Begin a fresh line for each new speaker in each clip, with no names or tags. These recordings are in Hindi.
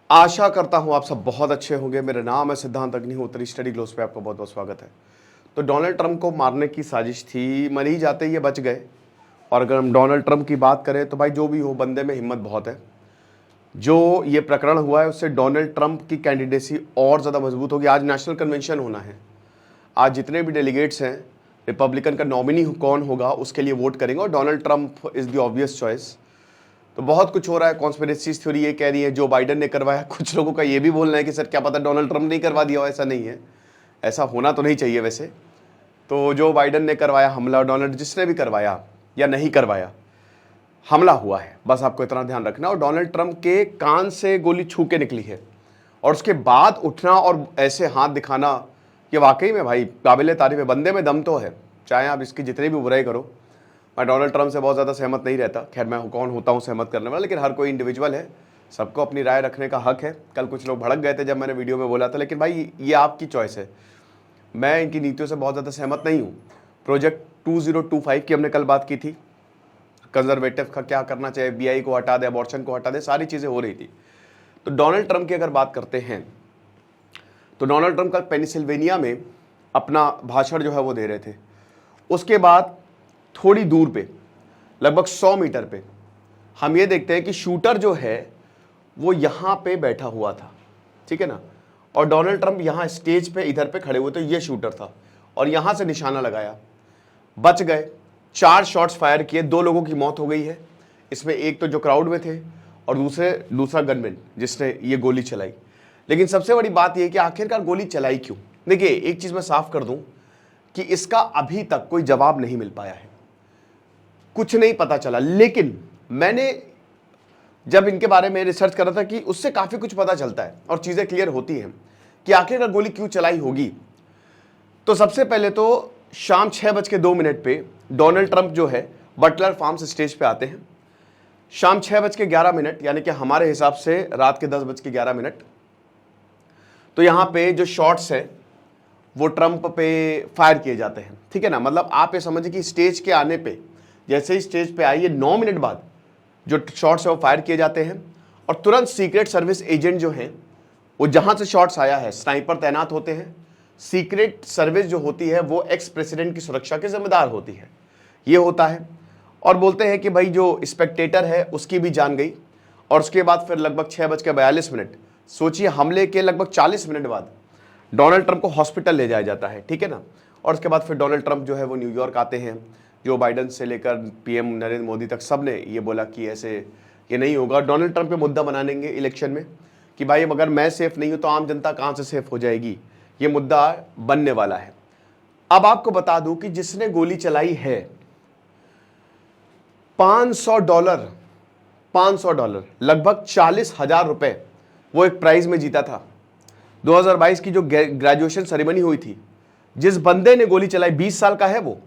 आशा करता हूं आप सब बहुत अच्छे होंगे। मेरा नाम है सिद्धांत अग्निहोत्री, स्टडी ग्लोस पे आपका बहुत बहुत स्वागत है। तो डोनाल्ड ट्रंप को मारने की साजिश थी, मर ही जाते ये बच गए। और अगर हम डोनाल्ड ट्रंप की बात करें तो भाई जो भी हो, बंदे में हिम्मत बहुत है। जो ये प्रकरण हुआ है उससे डोनाल्ड ट्रंप की कैंडिडेसी और ज़्यादा मजबूत होगी। आज नेशनल कन्वेंशन होना है। आज जितने भी डेलीगेट्स हैं, रिपब्लिकन का नॉमिनी कौन होगा उसके लिए वोट करेंगे और Donald Trump is the obvious choice. तो बहुत कुछ हो रहा है। कॉन्स्पिरेसी थ्योरी ये कह रही है जो बाइडन ने करवाया। कुछ लोगों का ये भी बोलना है कि सर क्या पता डोनाल्ड ट्रंप ने करवा दिया हो। ऐसा नहीं है, ऐसा होना तो नहीं चाहिए वैसे। तो जो बाइडन ने करवाया हमला, डोनाल्ड जिसने भी करवाया या नहीं करवाया, हमला हुआ है, बस आपको इतना ध्यान रखना। और डोनाल्ड ट्रंप के कान से गोली छू के निकली है और उसके बाद उठना और ऐसे हाथ दिखाना, ये वाकई में भाई काबिल तारीफ है। बंदे में दम तो है, चाहे आप इसकी जितनी भी बुराई करो। मैं डोनाल्ड ट्रंप से बहुत ज़्यादा सहमत नहीं रहता। खैर मैं कौन होता हूँ सहमत करने वाला, लेकिन हर कोई इंडिविजुअल है, सबको अपनी राय रखने का हक है। कल कुछ लोग भड़क गए थे जब मैंने वीडियो में बोला था, लेकिन भाई ये आपकी चॉइस है। मैं इनकी नीतियों से बहुत ज़्यादा सहमत नहीं हूँ। प्रोजेक्ट 2025 की हमने कल बात की थी। कंजर्वेटिव का क्या करना चाहिए, FBI को हटा दे, अबॉर्शन को हटा दे, सारी चीज़ें हो रही थी। तो डोनाल्ड ट्रंप की अगर बात करते हैं तो डोनाल्ड ट्रंप कल पेनिसिल्वेनिया में अपना भाषण जो है वो दे रहे थे। उसके बाद थोड़ी दूर पे, लगभग 100 मीटर पे, हम ये देखते हैं कि शूटर जो है वो यहाँ पे बैठा हुआ था, ठीक है ना। और डोनाल्ड ट्रंप यहाँ स्टेज पे इधर पे खड़े हुए थे, ये शूटर था और यहाँ से निशाना लगाया, बच गए। 4 शॉट्स फायर किए, 2 लोगों की मौत हो गई है। इसमें एक तो जो क्राउड में थे और दूसरा गनमैन जिसने ये गोली चलाई। लेकिन सबसे बड़ी बात यह कि आखिरकार गोली चलाई क्यों। देखिए एक चीज़ मैं साफ कर दूं कि इसका अभी तक कोई जवाब नहीं मिल पाया है, कुछ नहीं पता चला। लेकिन मैंने जब इनके बारे में रिसर्च कर रहा था कि उससे काफ़ी कुछ पता चलता है और चीज़ें क्लियर होती हैं कि आखिरकार गोली क्यों चलाई होगी। तो सबसे पहले तो शाम 6:02 पे डोनाल्ड ट्रंप जो है बटलर फार्म्स स्टेज पे आते हैं। शाम 6:11, यानी कि हमारे हिसाब से रात के 10:11। तो यहाँ पे जो शॉट्स है वो ट्रंप पे फायर किए जाते हैं, ठीक है ना। मतलब आप ये समझिए कि स्टेज के आने पे, जैसे ही स्टेज पे आई ये 9 मिनट बाद जो शॉट्स है वो फायर किए जाते हैं। और तुरंत सीक्रेट सर्विस एजेंट जो हैं वो जहां से शॉट्स आया है, स्नाइपर तैनात होते हैं। सीक्रेट सर्विस जो होती है वो एक्स प्रेसिडेंट की सुरक्षा की जिम्मेदार होती है, ये होता है। और बोलते हैं कि भाई जो स्पेक्टेटर है उसकी भी जान गई। और उसके बाद फिर लगभग 6:42, सोचिए हमले के लगभग 40 मिनट बाद डोनाल्ड ट्रंप को हॉस्पिटल ले जाया जाता है, ठीक है ना। और उसके बाद फिर डोनाल्ड ट्रंप जो है वो न्यूयॉर्क आते हैं। जो बाइडन से लेकर PM नरेंद्र मोदी तक सब ने ये बोला कि ऐसे ये नहीं होगा। डोनाल्ड ट्रंप पे मुद्दा बनाएंगे इलेक्शन में कि भाई अगर मैं सेफ नहीं हूं तो आम जनता कहां से सेफ हो जाएगी। ये मुद्दा बनने वाला है। अब आपको बता दूं कि जिसने गोली चलाई है $500, लगभग 40,000 रुपए वो एक प्राइज में जीता था। 2022 की जो ग्रेजुएशन सेरेमनी हुई थी, जिस बंदे ने गोली चलाई 20 साल का है वो,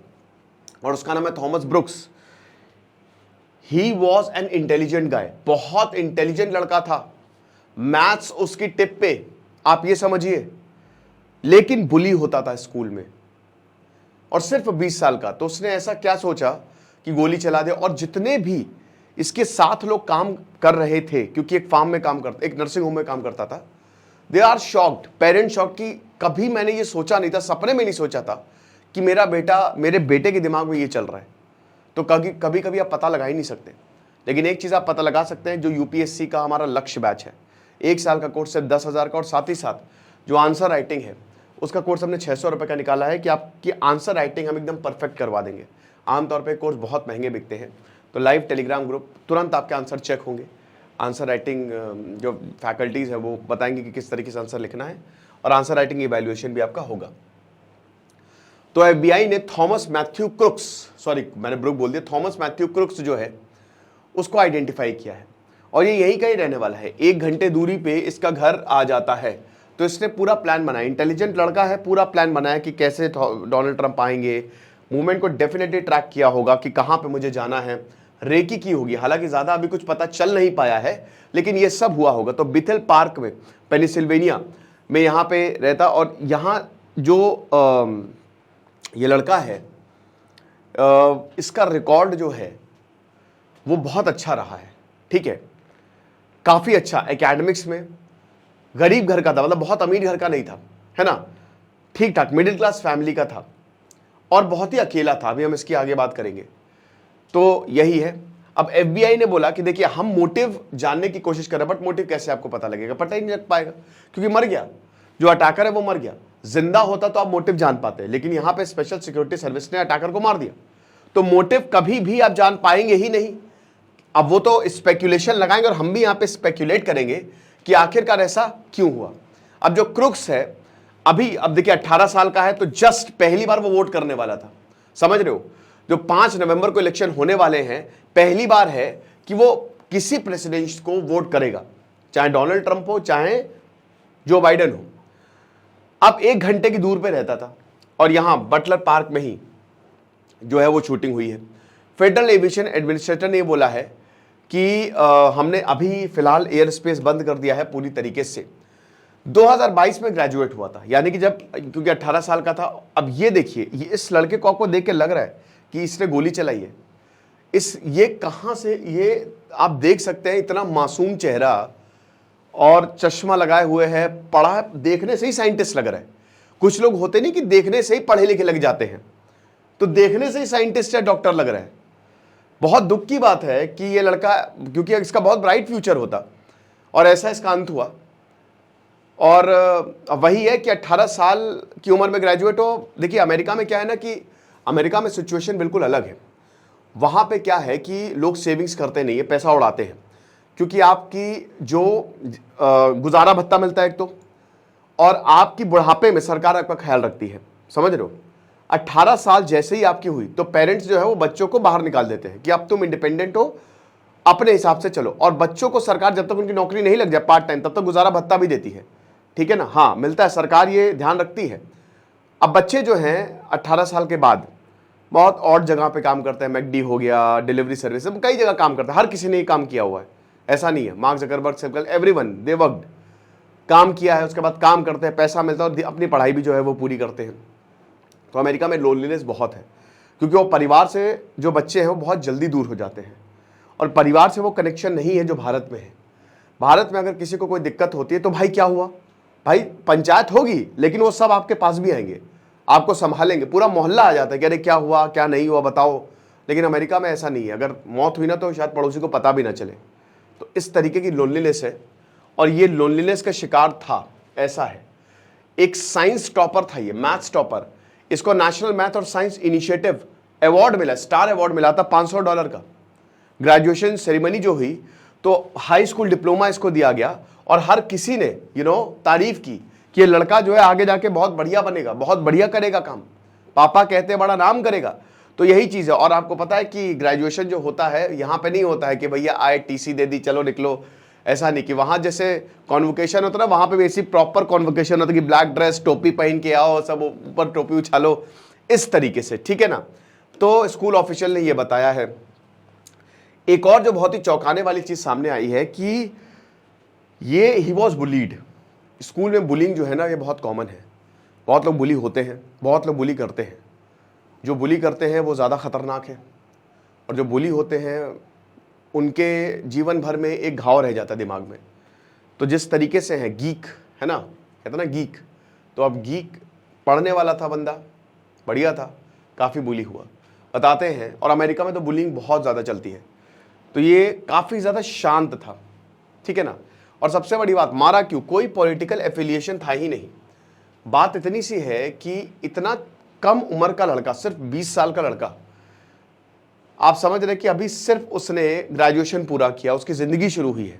और उसका नाम है Thomas brooks. He was an intelligent गाय, बहुत इंटेलिजेंट लड़का था, मैथ्स उसकी टिप पे, आप ये समझिए। लेकिन बुली होता था स्कूल में, और सिर्फ 20 साल का। तो उसने ऐसा क्या सोचा कि गोली चला दे। और जितने भी इसके साथ लोग काम कर रहे थे, क्योंकि एक फार्म में काम करता, एक नर्सिंग होम में काम करता था, they are shocked, parent shocked कि कभी मैंने ये सोचा नहीं था, सपने में नहीं सोचा था कि मेरा बेटा, मेरे बेटे के दिमाग में ये चल रहा है। तो कभी कभी आप पता लगा ही नहीं सकते। लेकिन एक चीज़ आप पता लगा सकते हैं, जो UPSC का हमारा लक्ष्य बैच है, 1 साल का कोर्स है 10,000 का, और साथ ही साथ जो आंसर राइटिंग है उसका कोर्स हमने 600 रुपये का निकाला है कि आपकी आंसर राइटिंग हम एकदम परफेक्ट करवा देंगे। आमतौर पर कोर्स बहुत महंगे बिकते हैं। तो लाइव टेलीग्राम ग्रुप, तुरंत आपके आंसर चेक होंगे। आंसर राइटिंग जो फैकल्टीज़ है वो बताएंगे कि किस तरीके से आंसर लिखना है, और आंसर राइटिंग इवैल्यूएशन भी आपका होगा। तो FBI ने थॉमस मैथ्यू क्रुक्स, सॉरी मैंने ब्रुक बोल दिया, थॉमस मैथ्यू क्रुक्स जो है उसको आइडेंटिफाई किया है। और ये यहीं कहीं रहने वाला है, 1 घंटे दूरी पे इसका घर आ जाता है। तो इसने पूरा प्लान बनाया, इंटेलिजेंट लड़का है, पूरा प्लान बनाया कि कैसे डोनाल्ड ट्रंप आएंगे। मूवमेंट को डेफिनेटली ट्रैक किया होगा कि कहाँ पे मुझे जाना है, रेकी की होगी। हालांकि ज़्यादा अभी कुछ पता चल नहीं पाया है, लेकिन ये सब हुआ होगा। तो बिथेल पार्क में, पेनिसिल्वेनिया में यहाँ पे रहता। और यहाँ जो ये लड़का है, इसका रिकॉर्ड जो है वो बहुत अच्छा रहा है, ठीक है, काफ़ी अच्छा एकेडमिक्स में, गरीब घर का था, मतलब बहुत अमीर घर का नहीं था, है ना, ठीक ठाक मिडिल क्लास फैमिली का था और बहुत ही अकेला था। अभी हम इसकी आगे बात करेंगे। तो यही है। अब एफबीआई ने बोला कि देखिए हम मोटिव जानने की कोशिश कर रहे हैं, बट मोटिव कैसे आपको पता लगेगा? पता ही नहीं लग पाएगा क्योंकि मर गया, जो अटैकर है वो मर गया। जिंदा होता तो आप मोटिव जान पाते हैं, लेकिन यहां पे स्पेशल सिक्योरिटी सर्विस ने अटैकर को मार दिया, तो मोटिव कभी भी आप जान पाएंगे ही नहीं। अब वो तो स्पेक्यूलेशन लगाएंगे और हम भी यहां पे स्पेक्यूलेट करेंगे कि आखिरकार ऐसा क्यों हुआ। अब जो क्रुक्स है, अभी अब देखिए 18 साल का है, तो जस्ट पहली बार वो वोट करने वाला था, समझ रहे हो? जो 5 नवंबर को इलेक्शन होने वाले हैं, पहली बार है कि वो किसी प्रेसिडेंट को वोट करेगा, चाहे डोनाल्ड ट्रंप हो चाहे जो बाइडेन हो। अब 1 घंटे की दूर पे रहता था और यहां बटलर पार्क में ही जो है वो शूटिंग हुई है। फेडरल एविएशन एडमिनिस्ट्रेटर ने बोला है कि हमने अभी फिलहाल एयर स्पेस बंद कर दिया है पूरी तरीके से। 2022 में ग्रेजुएट हुआ था, यानी कि जब, क्योंकि 18 साल का था। अब ये देखिए, ये इस लड़के को आपको देख के लग रहा है कि इसने गोली चलाई है। ये कहां से, ये आप देख सकते हैं, इतना मासूम चेहरा और चश्मा लगाए हुए है, पढ़ा, देखने से ही साइंटिस्ट लग रहा है। कुछ लोग होते नहीं कि देखने से ही पढ़े लिखे लग जाते हैं, तो देखने से ही साइंटिस्ट या डॉक्टर लग रहा है। बहुत दुख की बात है कि ये लड़का, क्योंकि इसका बहुत ब्राइट फ्यूचर होता, और ऐसा इसका अंत हुआ। और वही है कि 18 साल की उम्र में ग्रेजुएट हो। देखिए अमेरिका में क्या है ना, कि अमेरिका में सिचुएशन बिल्कुल अलग है। वहाँ पे क्या है कि लोग सेविंग्स करते नहीं है, पैसा उड़ाते हैं, क्योंकि आपकी जो गुजारा भत्ता मिलता है एक तो, और आपकी बुढ़ापे में सरकार आपका ख्याल रखती है, समझ रहे हो? 18 साल जैसे ही आपकी हुई तो पेरेंट्स जो है वो बच्चों को बाहर निकाल देते हैं कि अब तुम इंडिपेंडेंट हो, अपने हिसाब से चलो। और बच्चों को सरकार जब तक उनकी नौकरी नहीं लग जाए पार्ट टाइम, तब तक गुजारा भत्ता भी देती है, ठीक है ना? हाँ, मिलता है, सरकार ये ध्यान रखती है। अब बच्चे जो हैं 18 साल के बाद बहुत और जगह पे काम करते हैं, मैकडी हो गया, डिलीवरी सर्विस, कई जगह काम करते हैं। हर किसी ने ये काम किया हुआ है, ऐसा नहीं है। Mark Zuckerberg, everyone, they worked, काम किया है, उसके बाद काम करते हैं, पैसा मिलता है और अपनी पढ़ाई भी जो है वो पूरी करते हैं। तो अमेरिका में लोनलीनेस बहुत है, क्योंकि वो परिवार से जो बच्चे हैं वो बहुत जल्दी दूर हो जाते हैं, और परिवार से वो कनेक्शन नहीं है जो भारत में है। भारत में अगर किसी को कोई दिक्कत होती है तो भाई क्या हुआ, भाई पंचायत होगी, लेकिन वो सब आपके पास भी आएंगे, आपको संभालेंगे, पूरा मोहल्ला आ जाता है कि अरे क्या हुआ क्या नहीं हुआ बताओ। लेकिन अमेरिका में ऐसा नहीं है, अगर मौत हुई ना तो शायद पड़ोसी को पता भी ना चले। तो इस तरीके की लोनलीनेस है, और ये लोनलीनेस का शिकार था। ऐसा है, एक साइंस टॉपर था, ये मैथ्स टॉपर, इसको नेशनल मैथ और साइंस इनिशिएटिव अवार्ड मिला, स्टार अवार्ड मिला था $500 का। ग्रेजुएशन सेरेमनी जो हुई तो हाई स्कूल डिप्लोमा इसको दिया गया, और हर किसी ने तारीफ की कि ये लड़का जो है आगे जाके बहुत बढ़िया बनेगा, बहुत बढ़िया करेगा काम, पापा कहते हैं बड़ा नाम करेगा। तो यही चीज़ है। और आपको पता है कि ग्रेजुएशन जो होता है यहाँ पे नहीं होता है कि भैया आए टीसी दे दी चलो निकलो, ऐसा नहीं। कि वहाँ जैसे कॉन्वोकेशन होता है ना, वहाँ पे वैसी प्रॉपर कॉन्वोकेशन होता है कि ब्लैक ड्रेस, टोपी पहन के आओ, सब ऊपर टोपी उछालो, इस तरीके से, ठीक है ना। तो स्कूल ऑफिशियल ने ये बताया है। एक और जो बहुत ही चौंकाने वाली चीज़ सामने आई है कि ये ही वॉज बुलीड। स्कूल में बुलिंग जो है ना, ये बहुत कॉमन है। बहुत लोग बुली होते हैं, बहुत लोग बुली करते हैं। जो बुली करते हैं वो ज़्यादा खतरनाक है, और जो बुली होते हैं उनके जीवन भर में एक घाव रह जाता है दिमाग में। तो जिस तरीके से है गीक, है ना, कहते ना गीक, तो अब गीक पढ़ने वाला था बंदा, बढ़िया था, काफ़ी बुली हुआ, बताते हैं। और अमेरिका में तो बुलिंग बहुत ज़्यादा चलती है, तो ये काफ़ी ज़्यादा शांत था, ठीक है ना। और सबसे बड़ी बात, मारा क्यों? कोई पॉलिटिकल एफिलिएशन था ही नहीं। बात इतनी सी है कि इतना कम उम्र का लड़का, सिर्फ 20 साल का लड़का, आप समझ रहे कि अभी सिर्फ उसने ग्रेजुएशन पूरा किया, उसकी ज़िंदगी शुरू हुई है,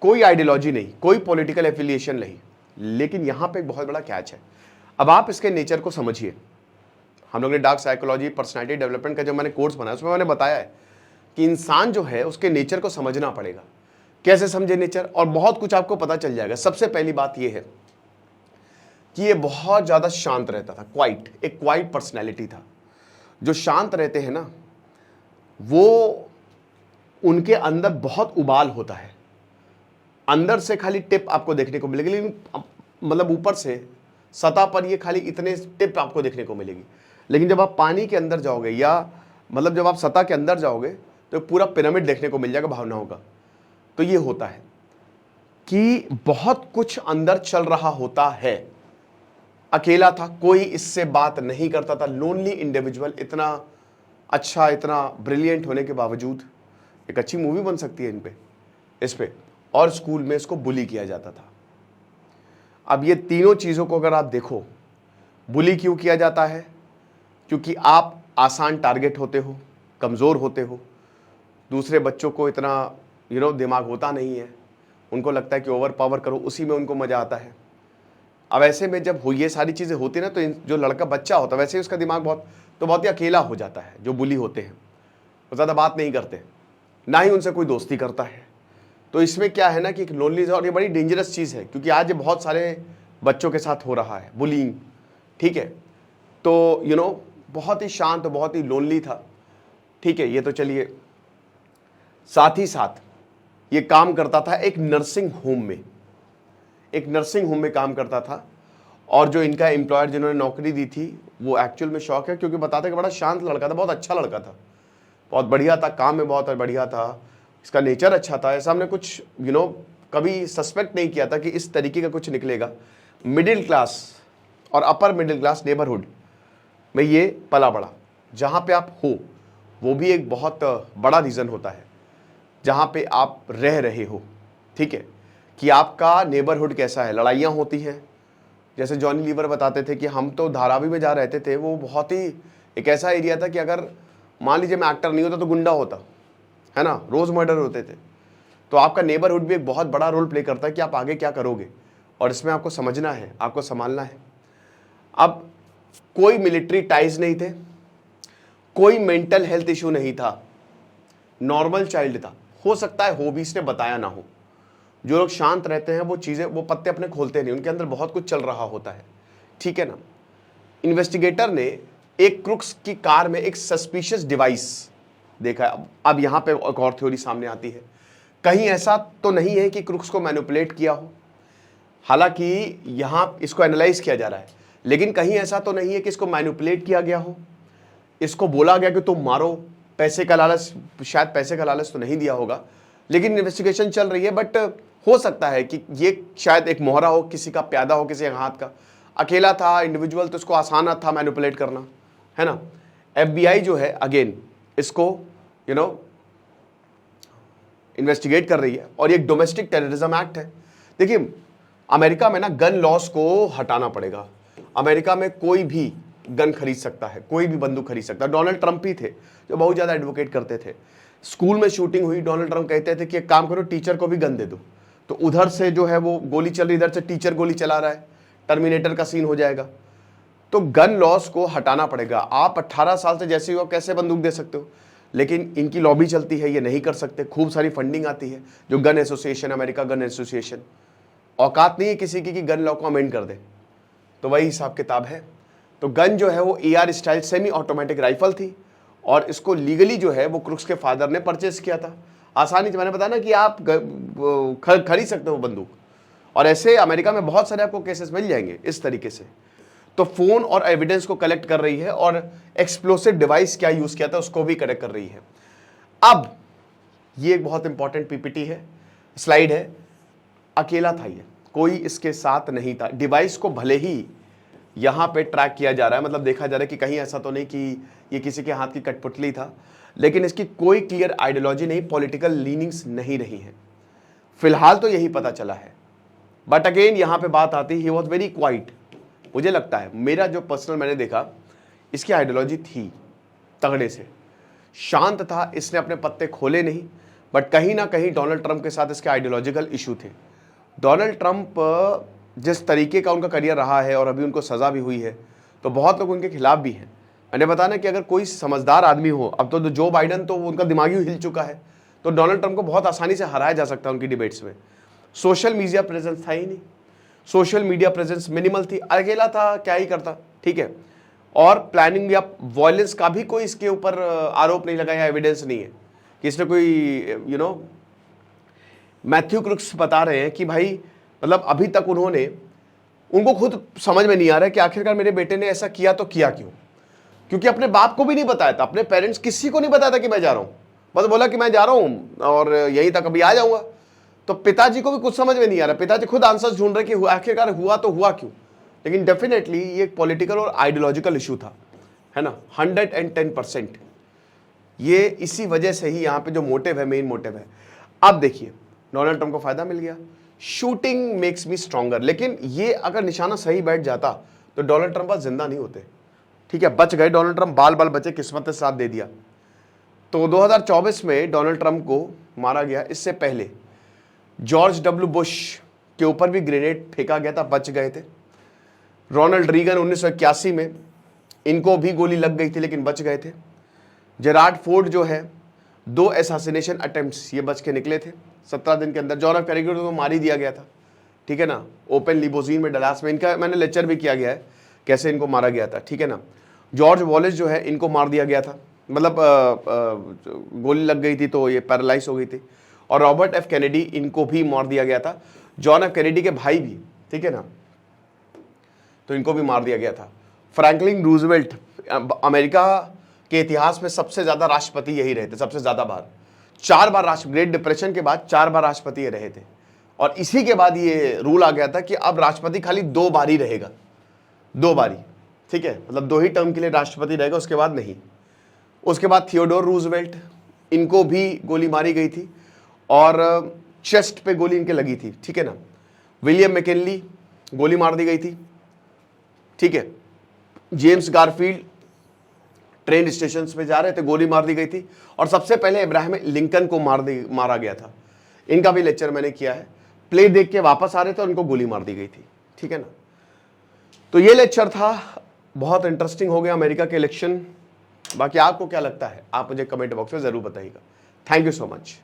कोई आइडियोलॉजी नहीं, कोई पॉलिटिकल एफिलिएशन नहीं। लेकिन यहाँ पे एक बहुत बड़ा कैच है। अब आप इसके नेचर को समझिए। हम लोग ने डार्क साइकोलॉजी, पर्सनैलिटी डेवलपमेंट का जो मैंने कोर्स बनाया उसमें मैंने बताया है कि इंसान जो है उसके नेचर को समझना पड़ेगा। कैसे समझे नेचर? और बहुत कुछ आपको पता चल जाएगा। सबसे पहली बात यह है कि ये बहुत ज़्यादा शांत रहता था, क्वाइट, एक क्वाइट पर्सनैलिटी था। जो शांत रहते हैं ना, वो उनके अंदर बहुत उबाल होता है। अंदर से खाली टिप आपको देखने को मिलेगी, लेकिन मतलब ऊपर से सतह पर ये खाली इतने टिप आपको देखने को मिलेगी। लेकिन जब आप पानी के अंदर जाओगे, या मतलब जब आप सतह के अंदर जाओगे, तो पूरा पिरामिड देखने को मिल जाएगा भावनाओं का। तो ये होता है। कि बहुत कुछ अंदर चल रहा होता है। अकेला था, कोई इससे बात नहीं करता था, लोनली इंडिविजुअल, इतना अच्छा, इतना ब्रिलियंट होने के बावजूद। एक अच्छी मूवी बन सकती है इस पे। और स्कूल में इसको बुली किया जाता था। अब ये तीनों चीज़ों को अगर आप देखो, बुली क्यों किया जाता है? क्योंकि आप आसान टारगेट होते हो, कमज़ोर होते हो, दूसरे बच्चों को इतना दिमाग होता नहीं है, उनको लगता है कि ओवर पावर करो, उसी में उनको मज़ा आता है। अब ऐसे में जब ये सारी चीज़ें होती ना, तो जो लड़का बच्चा होता है वैसे ही उसका दिमाग बहुत ही अकेला हो जाता है। जो बुली होते हैं वो ज़्यादा बात नहीं करते, ना ही उनसे कोई दोस्ती करता है। तो इसमें क्या है ना कि एक लोनलीनेस, और ये बड़ी डेंजरस चीज़ है, क्योंकि आज ये बहुत सारे बच्चों के साथ हो रहा है बुलिंग, ठीक है। तो बहुत ही शांत, बहुत ही लोनली था, ठीक है। ये तो चलिए, साथ ही साथ ये काम करता था एक नर्सिंग होम में काम करता था। और जो इनका एम्प्लॉयर जिन्होंने नौकरी दी थी, वो एक्चुअल में शौक है, क्योंकि बताते कि बड़ा शांत लड़का था, बहुत अच्छा लड़का था, बहुत बढ़िया था, काम में बहुत बढ़िया था, इसका नेचर अच्छा था। ऐसा हमने कुछ कभी सस्पेक्ट नहीं किया था कि इस तरीके का कुछ निकलेगा। मिडिल क्लास और अपर मिडिल क्लास नेबरहुड में ये पला बड़ा। जहाँ पे आप हो वो भी एक बहुत बड़ा रीज़न होता है, जहाँ पे आप रह रहे हो, ठीक है, कि आपका नेबरहुड कैसा है। लड़ाइयाँ होती हैं, जैसे जॉनी लीवर बताते थे कि हम तो धारावी में जा रहते थे, वो बहुत ही एक ऐसा एरिया था कि अगर मान लीजिए मैं एक्टर नहीं होता तो गुंडा होता, है ना, रोज़ मर्डर होते थे। तो आपका नेबरहुड भी एक बहुत बड़ा रोल प्ले करता है कि आप आगे क्या करोगे, और इसमें आपको समझना है, आपको संभालना है। अब कोई मिलिट्री टाइज नहीं थे, कोई मेंटल हेल्थ इशू नहीं था, नॉर्मल चाइल्ड था। हो सकता है हो भी, इसने बताया ना हो। जो लोग शांत रहते हैं वो चीज़ें, वो पत्ते अपने खोलते नहीं, उनके अंदर बहुत कुछ चल रहा होता है, ठीक है ना। इन्वेस्टिगेटर ने एक क्रुक्स की कार में एक सस्पिशियस डिवाइस देखा। अब यहाँ पे एक और थ्योरी सामने आती है, कहीं ऐसा तो नहीं है कि क्रुक्स को मैनिपुलेट किया हो, हालांकि यहाँ इसको एनालाइज किया जा रहा है, लेकिन कहीं ऐसा तो नहीं है कि इसको मैनिपुलेट किया गया हो, इसको बोला गया कि तुम मारो, पैसे का लालच, शायद पैसे का लालच तो नहीं दिया होगा, लेकिन इन्वेस्टिगेशन चल रही है। बट हो सकता है कि ये शायद एक मोहरा हो, किसी का प्यादा हो, किसी हाथ का। अकेला था इंडिविजुअल, तो इसको आसान था मैनिपुलेट करना, है ना। FBI जो है अगेन इसको इन्वेस्टिगेट कर रही है, और ये डोमेस्टिक टेररिज्म एक्ट है। देखिए, अमेरिका में ना गन लॉस को हटाना पड़ेगा। अमेरिका में कोई भी गन खरीद सकता है, कोई भी बंदूक खरीद सकता है। डोनाल्ड ट्रंप ही थे जो बहुत ज़्यादा एडवोकेट करते थे। स्कूल में शूटिंग हुई, डोनाल्ड ट्रंप कहते थे कि एक काम करो, टीचर को भी गन दे दो, तो उधर से जो है वो गोली चल रही, इधर से टीचर गोली चला रहा है, टर्मिनेटर का सीन हो जाएगा। तो गन लॉस को हटाना पड़ेगा। आप 18 साल से जैसे हो कैसे बंदूक दे सकते हो, लेकिन इनकी लॉबी चलती है, ये नहीं कर सकते। खूब सारी फंडिंग आती है, जो gun association, America gun association, औकात नहीं है किसी की कि गन लॉ को अमेंड कर दे। तो वही हिसाब किताब है। तो गन जो है वो AR style semi automatic rifle थी, और इसको लीगली जो है वो क्रुक्स के फादर ने परचेस किया था। आसानी से मैंने बताया ना कि आप खरीद सकते हो बंदूक, और ऐसे अमेरिका में बहुत सारे आपको केसेस मिल जाएंगे इस तरीके से। तो फोन और एविडेंस को कलेक्ट कर रही है, और एक्सप्लोसिव डिवाइस क्या यूज किया था उसको भी कलेक्ट कर रही है। अब ये एक बहुत इंपॉर्टेंट PPT है, स्लाइड है। अकेला था ये, कोई इसके साथ नहीं था। डिवाइस को भले ही यहाँ पे ट्रैक किया जा रहा है, मतलब देखा जा रहा है कि कहीं ऐसा तो नहीं कि ये किसी के हाथ की कठपुतली था, लेकिन इसकी कोई क्लियर आइडियोलॉजी नहीं, पॉलिटिकल लीनिंग्स नहीं रही है, फिलहाल तो यही पता चला है। बट अगेन यहाँ पे बात आती है, ही वॉज वेरी क्वाइट। मुझे लगता है, मेरा जो पर्सनल मैंने देखा, इसकी आइडियोलॉजी थी तगड़े से, शांत था, इसने अपने पत्ते खोले नहीं। बट कहीं ना कहीं डोनाल्ड ट्रंप के साथ इसके आइडियोलॉजिकल इशू थे। डोनाल्ड ट्रंप जिस तरीके का उनका करियर रहा है, और अभी उनको सज़ा भी हुई है, तो बहुत लोग उनके खिलाफ भी हैं। मैंने बताया ना कि अगर कोई समझदार आदमी हो, अब तो जो बाइडन, तो उनका दिमाग ही हिल चुका है, तो डोनाल्ड ट्रंप को बहुत आसानी से हराया जा सकता है उनकी डिबेट्स में। सोशल मीडिया प्रेजेंस था ही नहीं, सोशल मीडिया प्रेजेंस मिनिमल थी, अकेला था, क्या ही करता, ठीक है। और प्लानिंग या वायलेंस का भी कोई इसके ऊपर आरोप नहीं लगाया, एविडेंस नहीं है कि इसने कोई मैथ्यू क्रुक्स बता रहे हैं कि भाई, मतलब अभी तक उनको खुद समझ में नहीं आ रहा है कि आखिरकार मेरे बेटे ने ऐसा किया तो किया क्यों। क्योंकि अपने बाप को भी नहीं बताया था, अपने पेरेंट्स, किसी को नहीं बताया था कि मैं जा रहा हूँ, बस बोला कि मैं जा रहा हूँ और यहीं तक अभी आ जाऊँगा। तो पिताजी को भी कुछ समझ में नहीं आ रहा, पिताजी खुद आंसर्स ढूंढ रहे कि आखिरकार हुआ तो हुआ क्यों। लेकिन डेफिनेटली ये एक पॉलिटिकल और आइडियोलॉजिकल इशू था, है ना, 110%। ये इसी वजह से ही यहाँ पे जो मोटिव है, मेन मोटिव है। अब देखिए डोनाल्ड ट्रंप को फायदा मिल गया, शूटिंग मेक्स मी स्ट्रॉन्गर। लेकिन ये अगर निशाना सही बैठ जाता तो डोनाल्ड ट्रंप आज जिंदा नहीं होते। ठीक है, बच गए डोनाल्ड ट्रंप, बाल बाल बचे, किस्मत ने साथ दे दिया। तो 2024 में डोनाल्ड ट्रंप को मारा गया। इससे पहले जॉर्ज डब्ल्यू बुश के ऊपर भी ग्रेनेड फेंका गया था, बच गए थे। रोनाल्ड रीगन 1981 में, इनको भी गोली लग गई थी लेकिन बच गए थे। जेरार्ड फोर्ड जो है, 2 असैसिनेशन अटेम्प्ट्स ये बच के निकले थे 17 दिन के अंदर। जॉन एफ कैनेडी को मार ही दिया गया था, ठीक है ना, ओपन लिमोजीन में डलास में। इनका मैंने लेक्चर भी किया गया है कैसे इनको मारा गया था, ठीक है ना। जॉर्ज वॉलेस जो है, इनको मार दिया गया था, मतलब गोली लग गई थी तो ये पैरालाइज हो गई थी। और रॉबर्ट एफ कैनेडी, इनको भी मार दिया गया था, जॉन एफ कैनेडी के भाई भी, ठीक है ना, तो इनको भी मार दिया गया था। फ्रैंकलिन रूजवेल्ट, अमेरिका के इतिहास में सबसे ज्यादा राष्ट्रपति यही रहे थे, सबसे ज्यादा बार, 4 बार राष्ट्र, ग्रेट डिप्रेशन के बाद 4 बार राष्ट्रपति ये रहे थे। और इसी के बाद ये रूल आ गया था कि अब राष्ट्रपति खाली 2 बार ही रहेगा, 2 बारी, ठीक है, मतलब 2 ही टर्म के लिए राष्ट्रपति रहेगा, उसके बाद नहीं। उसके बाद थियोडोर रूजवेल्ट, इनको भी गोली मारी गई थी और चेस्ट पे गोली इनके लगी थी, ठीक है ना। विलियम मैकिनली, गोली मार दी गई थी, ठीक है। जेम्स गारफील्ड ट्रेन स्टेशन पे जा रहे थे, गोली मार दी गई थी। और सबसे पहले इब्राहिम लिंकन को मारा गया था। इनका भी लेक्चर मैंने किया है। प्ले देख के वापस आ रहे थे, उनको गोली मार दी गई थी, ठीक है ना। तो ये लेक्चर था, बहुत इंटरेस्टिंग हो गया अमेरिका के इलेक्शन। बाकी आपको क्या लगता है, आप मुझे कमेंट बॉक्स में जरूर बताइएगा। Thank you so much.